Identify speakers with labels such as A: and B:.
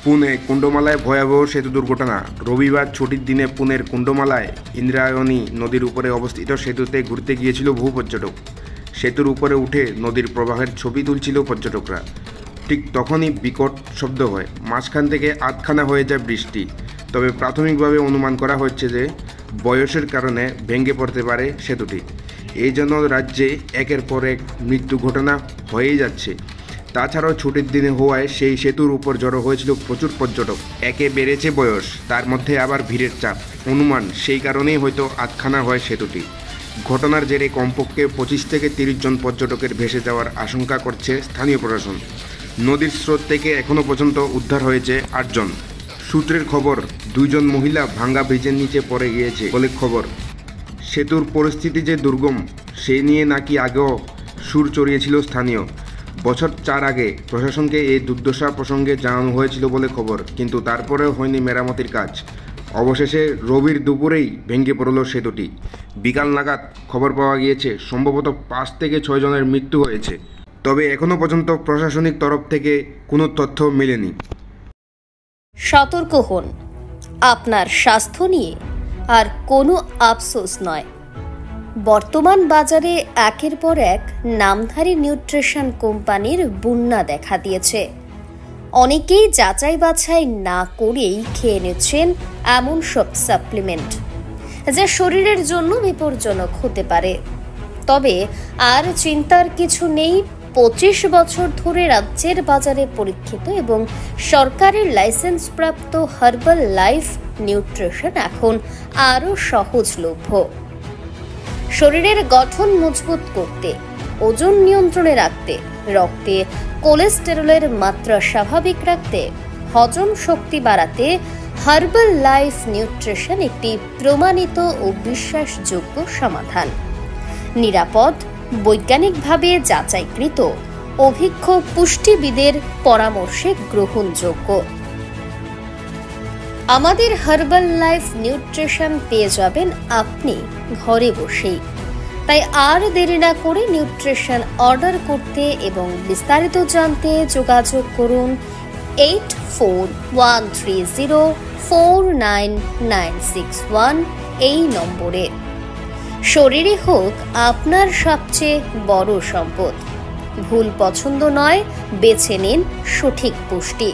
A: পুনে কুণ্ডমালায় ভয়াবহ সেতু দুর্ঘটনা। রবিবার ছুটির দিনে পুনের কুণ্ডমালায় ইন্দ্রায়ণী নদীর উপরে অবস্থিত সেতুতে ঘুরতে গিয়েছিল বহু পর্যটক। সেতুর উপরে উঠে নদীর প্রবাহের ছবি তুলছিল পর্যটকরা। ঠিক তখনই বিকট শব্দ হয়, মাঝখান থেকে আধখানা হয়ে যায় বৃষ্টি। তবে প্রাথমিকভাবে অনুমান করা হচ্ছে যে বয়সের কারণে ভেঙে পড়তে পারে সেতুটি। এই জন্য রাজ্যে একের পর এক মৃত্যু ঘটনা হয়েই যাচ্ছে। তাছাড়াও ছুটির দিনে হওয়ায় সেই সেতুর উপর জড়ো হয়েছিল প্রচুর পর্যটক। একে বেড়েছে বয়স, তার মধ্যে আবার ভিড়ের চাপ। অনুমান সেই কারণেই হয়তো আধখানা হয় সেতুটি। ঘটনার জেরে কমপক্ষে 25 থেকে 30 জন পর্যটকের ভেসে যাওয়ার আশঙ্কা করছে স্থানীয় প্রশাসন। নদীর স্রোত থেকে এখনও পর্যন্ত উদ্ধার হয়েছে 8 জন। সূত্রের খবর, 2 জন মহিলা ভাঙ্গা ব্রিজের নিচে পড়ে গিয়েছে বলে খবর। সেতুর পরিস্থিতি যে দুর্গম সেই নিয়ে নাকি আগেও সুর চড়িয়েছিল স্থানীয়। বছর 4 আগে প্রশাসনকে এই দুর্দশা প্রসঙ্গে জানানো হয়েছিল বলে খবর, কিন্তু তারপরেও হয়নি মেরামতির কাজ। অবশেষে রবির দুপুরেই ভেঙে পড়ল সেতুটি। বিকাল নাগাদ খবর পাওয়া গিয়েছে সম্ভবত 5 থেকে 6 জনের মৃত্যু হয়েছে। তবে এখনও পর্যন্ত প্রশাসনিক তরফ থেকে কোনো তথ্য মেলেনি।
B: সতর্ক হন, আপনার স্বাস্থ্য নিয়ে আর কোনো আফসোস নয়। বর্তমান বাজারে একের পর এক নামধারী নিউট্রিশন কোম্পানির বন্যা দেখা দিয়েছে। অনেকেই যাচাই বাছাই না করেই খেয়ে নিচ্ছেন এমন সব সাপ্লিমেন্ট যা শরীরের জন্য বিপজ্জনক হতে পারে। তবে আর চিন্তার কিছু নেই। 25 বছর ধরে রাজ্যের বাজারে পরীক্ষিত এবং সরকারের লাইসেন্সপ্রাপ্ত হার্বাল লাইফ নিউট্রিশন এখন আরও সহজলভ্য। শরীরের গঠন মজবুত করতে, ওজন নিয়ন্ত্রণে রাখতে, রক্তে কোলেস্টেরলের মাত্রা স্বাভাবিক রাখতে, হজম শক্তি বাড়াতে হার্বাল লাইফ নিউট্রিশন একটি প্রমাণিত ও বিশ্বাসযোগ্য সমাধান। নিরাপদ, বৈজ্ঞানিকভাবে যাচাইকৃত, অভিজ্ঞ পুষ্টিবিদের পরামর্শে গ্রহণযোগ্য। আমাদের হার্বাল লাইফ নিউট্রিশন পেয়ে যাবেন আপনি ঘরে বসেই। তাই আর দেরি না করে নিউট্রিশন অর্ডার করতে এবং বিস্তারিত জানতে যোগাযোগ করুন 8413049961 এই নম্বরে। শরীরে হোক আপনার সবচেয়ে বড় সম্পদ। ভুল পছন্দ নয়, বেছে নিন সঠিক পুষ্টি।